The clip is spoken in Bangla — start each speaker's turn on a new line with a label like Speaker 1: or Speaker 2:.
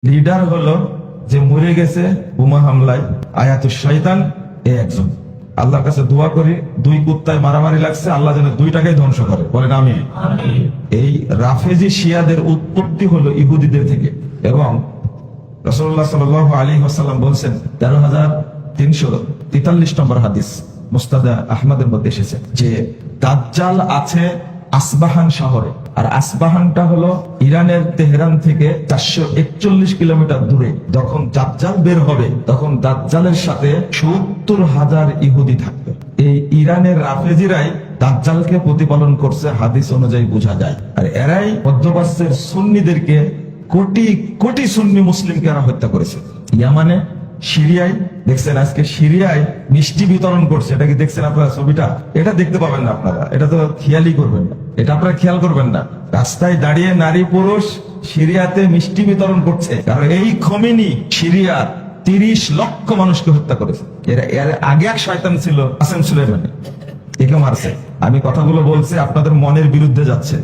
Speaker 1: লিডার হলো যে মরে গেছে বোমা হামলায় আয়াতুশ শয়তান, একজন। আল্লাহর কাছে দোয়া করি, দুই কুত্তায় মারামারি লাগছে, আল্লাহ যেন দুইটাকে ধ্বংস করে, বলেন আমিন। এই রাফেজি শিয়াদের উৎপত্তি হলো ইহুদিদের থেকে, এবং রাসূলুল্লাহ সাল্লাল্লাহু আলাইহি ওয়াসাল্লাম বলছেন 13,343 নম্বর হাদিস মুসনাদ আহমদের মধ্যে এসেছে যে দাজ্জাল আছে আসবাহান শহরে, আর আসবাহানটা হলো ইরানের তেহরান থেকে 441 কিলোমিটার দূরে। যখন দাজ্জাল বের হবে তখন দাজ্জালের সাথে 70,000 ইহুদি থাকবে। এই ইরানের রাফেজিরাই দাজ্জালকে প্রতিপালন করছে, হাদিস অনুযায়ী বোঝা যায়। আর এরাই মধ্যপ্রাচ্যের সুন্নিদেরকে, কোটি কোটি সুন্নি মুসলিমকে এরা হত্যা করেছে। ইয়ামানে, সিরিয়ায় দেখছেন, আজকে সিরিয়ায় মিষ্টি বিতরণ করছে, এটা কি দেখছেন আপনারা? ছবিটা এটা দেখতে পাবেন না আপনারা, এটা তো খেয়ালই করবেন না, এটা আপনারা খেয়াল করবেন না। রাস্তায় দাঁড়িয়ে নারী পুরুষ সিরিয়াতে মিষ্টি বিতরণ করছে, কারণ এই খোমেনি সিরিয়ার 30 লক্ষ মানুষকে হত্যা করেছে। এর আগে এক শয়তান ছিল কাসেম সুলেমানি, একে মারছে। আমি কথাগুলো বলছি আপনাদের মনের বিরুদ্ধে যাচ্ছে।